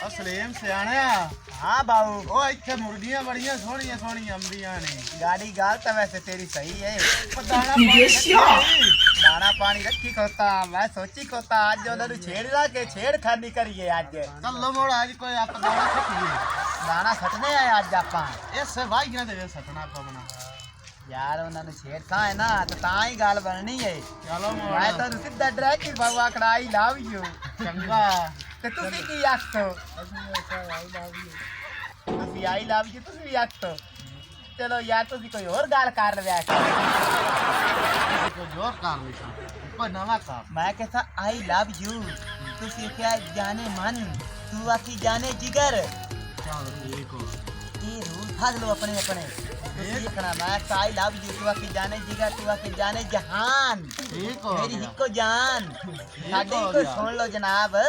सलीम सियाणा हाँ बाबू ओ इत्थे मुर्गियां बड़ियां सोहणियां सोहणियां आंदियां ने गाड़ी गाल तो वैसे तेरी सही है पर दाना पानी रखी खोता मैं सोची खोता आज उन्होंने छेड़ ला के छेड़खानी करिए आज चलो मोड़ आज कोई आप दाना सटिए दाना सटने आए आज आपा इस भाई ना दे सटना पवना यार उन्होंने छेड़ता है ना तो ताई गाल बननी है चलो मोड़ मैं तो सीधा डर की बाबा कड़ाई लाव यू चंगा ਤੇ ਤੁਸੀਂ ਕੀ ਆਖੋ ਤੁਸੀਂ ਆਈ ਲਵ ਯੂ ਤੁਸੀਂ ਵੀ ਆਖੋ ਚਲੋ ਯਾਰ ਤੁਸੀਂ ਕੋਈ ਹੋਰ ਗੱਲ ਕਰ ਲਿਆ को जोर कर ली कोई नवा का मैं कहता आई लव यू ਤੁਸੀਂ ਕਿਹਾ ਜਾने मन तू आखी जाने जिगर चल ठीक हो ये रूल फाड़ लो अपने अपने देखना मैं आई लव यू तू आखी जाने जिगर तू आखी जाने जहान ठीक हो मेरी हिको जान साडी को सुन लो जनाब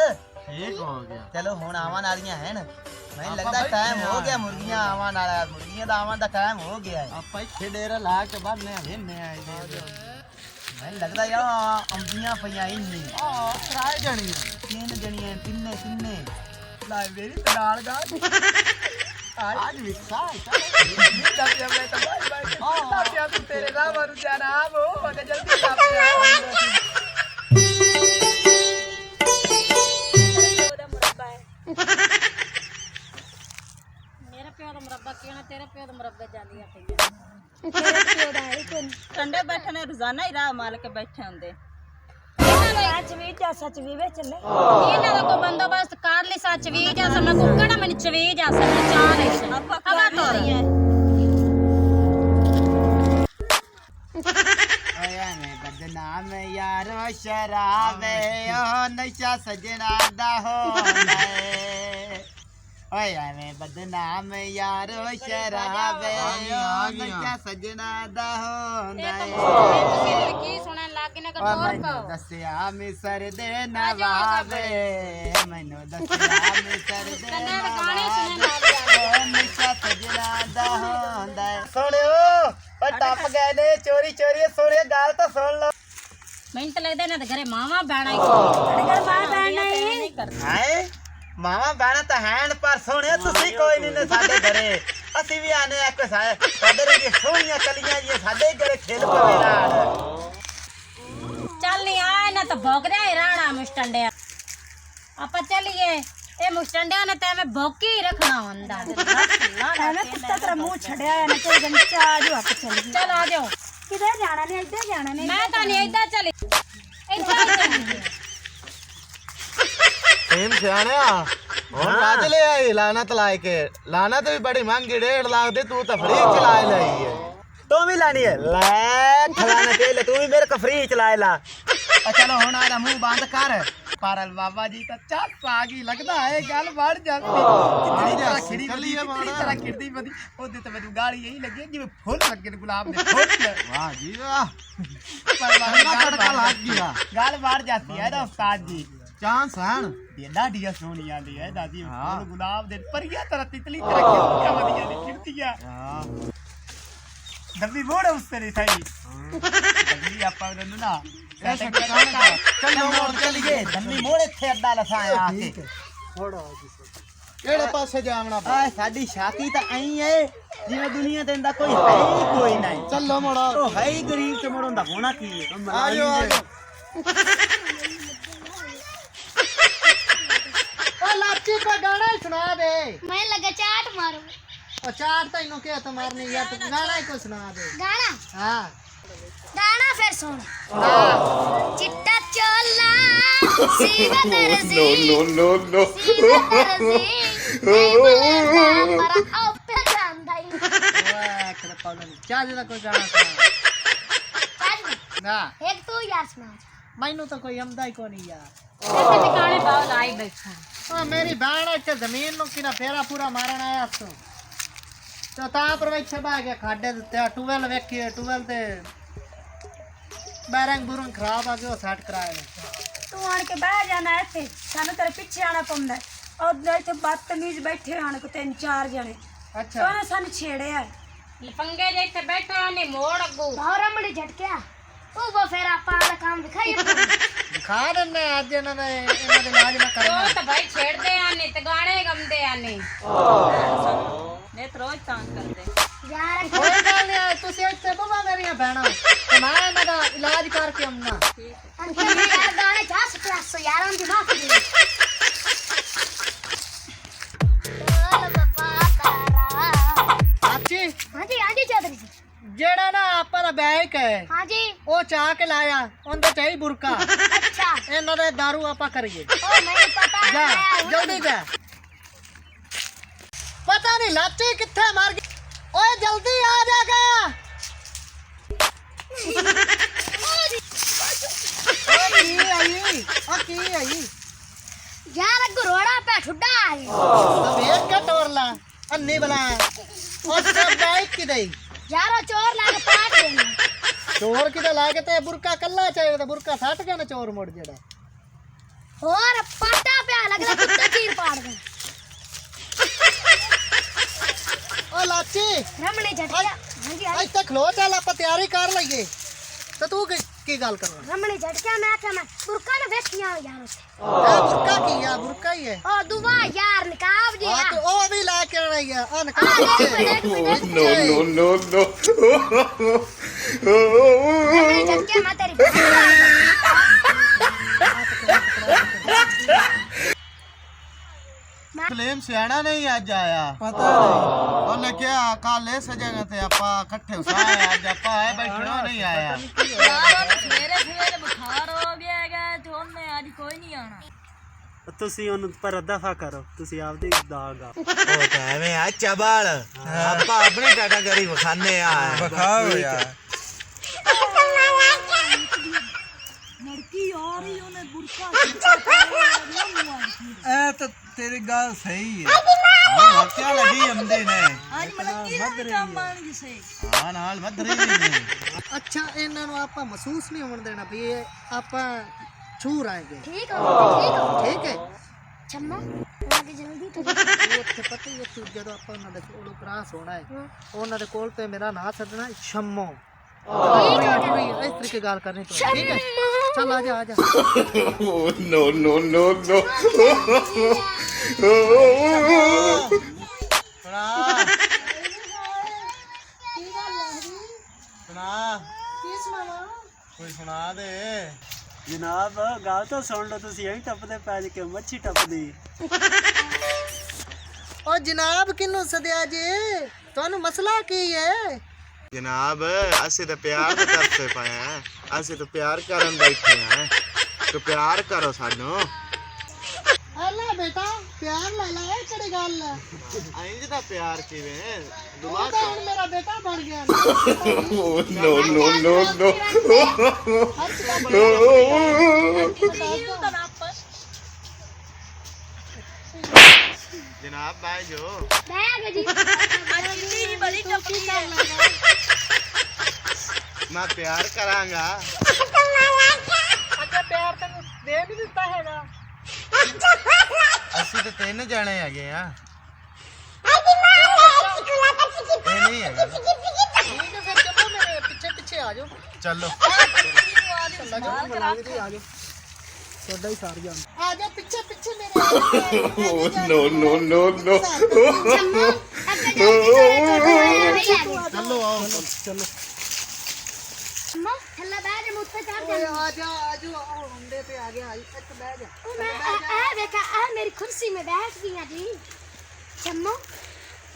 ठीक हो गया चलो हुण आवन वालियां हैं मैं लगता टाइम हो गया मुर्गियां आवन वाला मुर्गियां दा आवन दा टाइम हो गया है आप इत्थे डेरा ला के बनने वेने आए मैं लगता यार अंबियां पईयां इन्नी किराए जणियां तीन जणियां तिन्ने तिन्ने ला मेरी तनाल गा आज विकसा जब मैं तो बाय तू तेरे नाम और जनाब हो मगर जल्दी आ तेरे प्यो दा मुरब्बा जांदी आ तेरे प्यो दा है कोई ठंडे बैठे ने रोजाना ही राह माल के बैठे हुंदे सच भी जा सच भी वे चले इना दा को बंदोबस्त कर ले सच भी जा सब को कड़ा मन चवे जा सब चार है हवा तो रही है ओए मैं बदनाम यारो शराबे ओ नशा सजना दा होंदा है ओए मैं बदनाम यारो शराबे नशा सजना दा होंदा है ਤੁਸੀਂ ਕੀ ਸੁਣਨ ਲੱਗ ਨੇ ਕਟੋਰ ਪਾਓ दसिया मिसर दे नवाबे मैनू दसिया मिसर दे ਕੰਨਾਂ ਦੇ ਗਾਣੇ ਸੁਣਨ ਲੱਗ ਜਾਂਦੇ नशा सजना दा होंदा है सुनियो ओ टप गए ने चोरी चोरी सुनियो गाल तो सुन लो ਮੈਨੂੰ ਤਾਂ ਲੱਗਦਾ ਇਹਨਾਂ ਦੇ ਘਰੇ ਮਾਵਾ ਬੈਣਾ ਹੀ ਸਾਡੇ ਘਰ ਮਾਂ ਬੈਣਾ ਹੀ ਹੈ ਮਾਵਾ ਬਹਿਣਾ ਤਾਂ ਹੈਣ ਪਰ ਸੋਹਣਿਆ ਤੁਸੀਂ ਕੋਈ ਨਹੀਂ ਨੇ ਸਾਡੇ ਘਰੇ ਅਸੀਂ ਵੀ ਆਨੇ ਆ ਕੋਈ ਸਾਡੇ ਰੰਗੀ ਸੋਹਣੀਆਂ ਕਲੀਆਂ ਜੀ ਸਾਡੇ ਘਰੇ ਖੇਲ ਪਵੇ ਨਾਲ ਚੱਲ ਨਹੀਂ ਆ ਇਹਨਾਂ ਤਾਂ ਭੌਂਕਦੇ ਹੀ ਰਹਿਣਾ ਮੁਸਟੰਡਿਆ ਆਪਾਂ ਚੱਲੀਏ ਇਹ ਮੁਸਟੰਡਿਆਂ ਨੇ ਤਾਂ ਐਵੇਂ ਭੌਂਕੀ ਹੀ ਰੱਖਣਾ ਹੁੰਦਾ ਐਵੇਂ ਕੁੱਤਾ ਤੇਰਾ ਮੂੰਹ ਛੜਿਆ ਹੈ ਨਾ ਕੋਈ ਗੰਚਾ ਜੋ ਹੱਕ ਚੱਲ ਚੱਲ ਆ ਜਾਓ ਕਿਧਰ ਜਾਣਾ ਨੇ ਇੱਧਰ ਜਾਣਾ ਨੇ ਮੈਂ ਤਾਂ ਨਹੀਂ ਇੱਧਰ ਚਲੀ ਇੱਧਰ ਜਾਣੀ सेम सियाणा और राज ले आई लानत लाए के लानत भी बड़ी महंगी 1.5 लाख दे तू तो फ्री चलाए लाई है तू भी लानी है ले खलाना तेल तू भी मेरे को फ्री चलाए ला चलो हुन आ मुंह बंद कर पारल बाबा जी तो चाप आ गई लगदा है गल बढ़ जाती कितनी तरह खिड़ी चली है कितनी तरह खिड़दी बदी ओदे ते मेनू गाली यही लगी जिवें फुल लगे ने गुलाब दे फुल वाह जी वाह पर ठंडा तड़का लग गया गल बढ़ जाती है ना उस्ताद जी चांस हैं ये लाडिया सोनिया दी है दादी फुल गुलाब दे परिया तरह तितली तरह खिड़दियां वदियां ने खिड़दियां हां दबी मोड़ उससे नहीं सही दबी आपा ना ऐसे ठिकाने चलो मोड़ चलिए दबी मोड़ इत्थे अड्डा लसाया आके केड़े पासे जावना आ साडी छाती ਤਾਂ ਐਂ ਹੈ ਜਿਵੇਂ ਦੁਨੀਆ ਦੇ ਅੰਦਰ ਕੋਈ ਹੈ ਹੀ ਕੋਈ ਨਹੀਂ चलो मोड़ा ਉਹ ਹੈ ਹੀ ਗਰੀਬ ਤੇ ਮੋੜੋਂ ਦਾ ਹੋਣਾ ਕੀ ਹੈ आ जाओ ओ लाची को गाना ही सुना दे मैं लगा चाट मारो ओ चार तैनू के तो मारनी यार तू गाना ही को सुना दे गाना हां गाना फिर सुन चिट्टा चोला सीधा तरसी नो पर आओ पे जानदा ही ओए कर पालन क्या दे कोई गाना सुना चाट ना एक तू यार सुना मैनू तो कोई आमदा ही को नहीं यार ਇੱਥੇ ਟਿਕਾਣੇ ਪਾਓ ਲਾਈ ਬੈਠਾ ओ मेरी बाण इत्थे जमीन नु किना फेरा पूरा मारन आया सो तो ता पर वैसे बा गया खाडे ते टूवेल वेखिए टूवेल ते बैरंग बुरंग खराब आ गयो सेट कराए तू आन के बह जाना इत्थे सानू तेरे पिछे आना पौंदा और इत्थे बदतमीज बैठे आन को 3-4 जने अच्छा तो ने सानू छेड़िया पंगे जे ਇੱਥੇ ਬੈਠਾ ਨੇ ਮੋੜ ਅੱਗੂ भावरा मड़ी झटकिया तू वो फिर आपा वाला काम दिखाइए दिखा देने आज इन्होंने इन्होंने इलाज ना करना ਉਹ ਤਾਂ ਭਾਈ ਛੇੜਦੇ ਆ ਨੇ ਤੇ ਗਾਣੇ ਗਾ ਨਹੀਂ ਨੇ ਰੋਜ਼ ਤੰਗ ਕਰਦੇ यार ਕੋਈ ਗੱਲ ਨਹੀਂ ਤੁਸੀਂ ਇੱਥੇ ਬਵਾ ਮੇਰੀਆਂ ਭੈਣਾਂ ਤੇ ਮੈਂ ਇਹਨਾਂ ਦਾ ਇਲਾਜ ਕਰਕੇ ਆਉਣਾ अंकल यार गाने जा क्लास यार हम दिमाग दे ਅੱਛੀ हाँ जी चौधरी जी ਜਿਹੜਾ ਨਾ ਆਪਾਂ ਦਾ ਬੈਗ ਹੈ हाँ जी ਉਹ ਚਾਹ ਕੇ ਲਾਇਆ ਉਹਦੇ ਚਾਹੀ ਬੁਰਕਾ अच्छा ਇਹਨਾਂ ਦੇ ਦਾਰੂ ਆਪਾਂ ਕਰੀਏ ओ नहीं पता ਜਾ है ਜਲਦੀ ਜਾ ਪਤਾ ਨਹੀਂ ਲਾਚੀ ਕਿੱਥੇ ਮਰ ਗਈ ਓਏ ਜਲਦੀ ਆ ਜਾਗਾ ਓ ਕੀ ਆਈ यार गरोड़ा पे ठुड्डा है ਵੇਖ ਕੇ ਤੋਰ ਲਾ ਅੰਨੀ ਬਲਾ ਉਸ ਦਾ ਬਾਈਕ ਕਿਦੇ यार वो चोर लाके पाट देना ਚੋਰ ਕਿਤੇ ਲਾ ਕੇ ਤੇ ਬੁਰਕਾ ਕੱਲਾ ਚਾਹੀਦਾ ਬੁਰਕਾ ਸੱਟ ਗਿਆ ਨਾ ਚੋਰ ਮੁੜ ਜਿਹੜਾ और पाटा पे लगला कुत्ता चीर पाड़ दे ਓ ਲਾਚੀ रमणी झटका हाँ जी ਇੱਥੇ ਖਲੋ ਚੱਲ ਆਪਾਂ ਤਿਆਰੀ ਕਰ ਲਈਏ ਤੇ ਤੂੰ ਕੀ ਗੱਲ ਕਰਨਾ रमणी झटका मैं क्या मैं बुरका ने वेखिया यार ਇਹ ਬੁਰਕਾ ਕੀ ਆ ਬੁਰਕਾ ਹੀ ਹੈ ओ दुआ यार निकाब जी ਆ ਤੇ ਉਹ ਵੀ ਲੈ ਕੇ ਆਣਾ ਹੀ ਆ ਆ आ ਨਿਕਾਲ एक मिनट no. रमणी झटके मैं तेरी ਕਲੇਮ ਸਿਆਣਾ ਨਹੀਂ ਅੱਜ ਆਇਆ ਪਤਾ ਨਹੀਂ ਉਹਨੇ ਕਿਹਾ ਕੱਲ ਇਸ ਜਗ੍ਹਾ ਤੇ ਆਪਾਂ ਇਕੱਠੇ ਉਸਾਏ ਅੱਜ ਆਪਾਂ ਆਏ ਬੈਠੇ ਉਹ ਨਹੀਂ ਆਇਆ ਯਾਰ ਸਵੇਰੇ ਸਵੇਰੇ ਬੁਖਾਰ ਹੋ ਗਿਆ ਹੈਗਾ ਤੇ ਉਹਨੇ ਅੱਜ ਕੋਈ ਨਹੀਂ ਆਣਾ ਤੁਸੀਂ ਉਹਨੂੰ ਪਰ ਦਫਾ ਕਰੋ ਤੁਸੀਂ ਆਪਦੀ ਦਾਗ ਆ ਉਹ ਤਾਂ ਐਵੇਂ ਆ ਚਬਲ ਆਪਾਂ ਆਪਣੇ ਟਾਟਾ ਕਰੀ ਵਿਖਾਨੇ ਆ ਵਿਖਾਓ ਯਾਰ ਲੜਕੀ ਆ ਰਹੀ ਉਹਨੇ ਬੁਰਕਾ ਇਹ ਤਾਂ ਤੇਰੀ ਗੱਲ ਸਹੀ ਹੈ ਹਾਂ ਵਾਕਿਆ ਲੱਗੀ ਅੰਦੇ ਨੇ ਅੱਜ ਮਲਕੀ ਦਾ ਕੰਮ ਆਣ ਜਿਸੇ ਹਾਂ ਨਾਲ ਵੱਧ ਰਹੀ ਨੇ ਅੱਛਾ ਇਹਨਾਂ ਨੂੰ ਆਪਾਂ ਮਹਿਸੂਸ ਨਹੀਂ ਹੋਣ ਦੇਣਾ ਵੀ ਇਹ ਆਪਾਂ ਛੂ ਰਾਂਗੇ ठीक हो ਠੀਕ ਹੈ छम्मा आगे जल्दी तो ਉਹ ਉੱਥੇ ਪਤਾ ਹੀ ਹੈ ਜਦੋਂ ਆਪਾਂ ਉਹਨਾਂ ਦੇ ਕੋਲੋਂ ਕ੍ਰਾਸ ਹੋਣਾ ਹੈ ਉਹਨਾਂ ਦੇ ਕੋਲ ਤੇ ਮੇਰਾ ਨਾਂ ਛੱਡਣਾ ਸ਼ੰਮੋ ਇਸ ਤਰੀਕੇ ਗੱਲ ਕਰਨੀ ਤੋਂ ਠੀਕ ਹੈ ਚੱਲ ਆ ਜਾ no ਸੁਣਾ ਕੋਈ ਸੁਣਾ ਦੇ ਜਨਾਬ ਗੱਲ ਤਾਂ ਸੁਣ ਲਓ ਤੁਸੀਂ ਐਂ ਟੱਪਦੇ ਪੈ ਜੇ ਕਿ ਮੱਛੀ ਟੱਪਦੀ ਉਹ ਜਨਾਬ ਕਿਹਨੂੰ ਸਦਿਆ ਜੇ ਤੁਹਾਨੂੰ ਮਸਲਾ ਕੀ ਹੈ ਜਨਾਬ ਅਸੀਂ ਤਾਂ ਪਿਆਰ ਦੇ ਤਰਸੇ ਪਏ ਆ ਅਸੀਂ ਤਾਂ ਪਿਆਰ ਕਰਨ ਬੈਠੇ ਆ ਤੂੰ ਪਿਆਰ ਕਰੋ ਸਾਨੂੰ ਅੱਲਾ ਬੇਟਾ ਪਿਆਰ ਲੈ ਲੈ ਇਹ ਕਿਹੜੀ ਗੱਲ ਹੈ ਇੰਜ ਦਾ ਪਿਆਰ ਕਿਵੇਂ ਉਹ ਤਾਂ ਹੁਣ ਮੇਰਾ ਬੇਟਾ ਬਣ ਗਿਆ ਜਨਾਬ ਬਾਈ ਜੋ बैग जी ਕਿੰਨੀ ਬੜੀ ਟੱਪੀ ਹੈ ਮੈਂ ਪਿਆਰ ਕਰਾਂਗਾ ਅੱਗੇ ਪਿਆਰ ਤੈਨੂੰ ਦੇ ਨਹੀਂ ਦਿੱਤਾ ਹੈਗਾ ਅਸੀਂ ਤਾਂ 3 ਜਣੇ ਹੈਗੇ ਆ ਇਹ ਨਹੀਂ ਹੈਗਾ ਠੀਕ ਹੈ ਫਿਰ ਚਲੋ ਮੇਰੇ ਪਿੱਛੇ ਪਿੱਛੇ ਆ ਜਾਓ ਚਲੋ ਚੱਲਾ ਜਾਓ ਮਲਾਂਗੇ ਆ ਜਾਓ ਤੁਹਾਡਾ ਹੀ ਸਾਰ ਜਾਣ ਆ ਜਾ ਪਿੱਛੇ ਪਿੱਛੇ ਮੇਰੇ no छम्मा आगे जल्दी तो ਚਲੋ ਆਓ ਚਲੋ छम्मा थल्ला बैग मुझसे चढ़ ਓਏ जा ਆ ਜਾ ਆ ਜਾ ਹੁੰਦੇ ਤੇ ਆ ਗਿਆ ਇੱਥੇ ਬਹਿ ਜਾ मैं आ देखा आ मेरी कुर्सी में बैठ गई जी छम्मा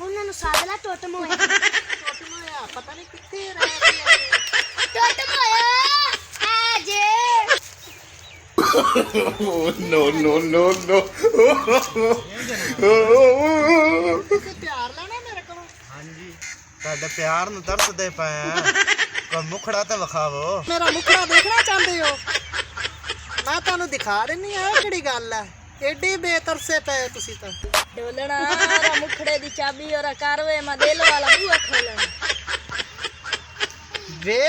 उन्होंने सादला टोटम होया ਟੋਟਮ ਹੋਇਆ ਪਤਾ ਨਹੀਂ ਕਿੱਥੇ ਰਹਿ ਗਿਆ टोटम होया आज ਤੁਸੀਂ ਪਿਆਰ ਲੈਣਾ ਮੇਰੇ ਕੋਲੋਂ ਹਾਂਜੀ ਤੁਹਾਡੇ ਪਿਆਰ ਨੂੰ ਤਰਸਦੇ ਪਏ ਆ ਕੋਈ ਮੁਖੜਾ ਤਾਂ ਵਿਖਾਵੋ ਮੇਰਾ ਮੁਖੜਾ ਦੇਖਣਾ ਚਾਹੁੰਦੇ ਹੋ ਮੈਂ ਤੁਹਾਨੂੰ ਦਿਖਾ ਦਿੰਨੀ ਆ ਕਿਹੜੀ ਗੱਲ ਹੈ ਏਡੀ ਬੇਤਰਸੇ ਪਏ ਤੁਸੀਂ ਤਾਂ ਡੋਲਣਾ ਰਾ ਮੁਖੜੇ ਦੀ ਚਾਬੀ ਔਰ ਕਰਵੇ ਮੈਂ ਦਿਲ ਵਾਲਾ ਬੂਹਾ ਖੋਲਣਾ ਵੇ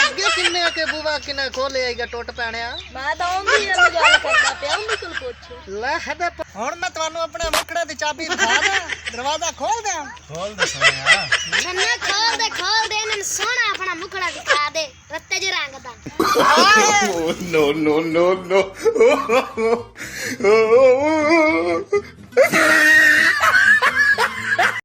ਅੱਗੇ ਕਿੰਨੇ ਕੇ ਬੂਵਾ ਕਿੰਨਾ ਖੋਲੇ ਆਈਗਾ ਟੁੱਟ ਪੈਣਿਆ ਮੈਂ ਤਾਂ ਉਹਦੀ ਨਾਲ ਗੱਲ ਕਰਦਾ ਪਿਆ ਉਹਦੀ ਕੋਲ ਪੁੱਛ ਲੈ ਹਦੇ ਹੁਣ ਮੈਂ ਤੁਹਾਨੂੰ ਆਪਣੇ ਮੁਖੜੇ ਦੀ ਚਾਬੀ ਦਿਖਾ ਦਾਂ ਦਰਵਾਜ਼ਾ ਖੋਲ ਦਿਆਂ ਖੋਲ ਦੇ ਸੋਹਣਿਆ छन्ना खोल दे इन्होंने सोना अपना मुखड़ा दिखा दे रत्ते जे रंग दा no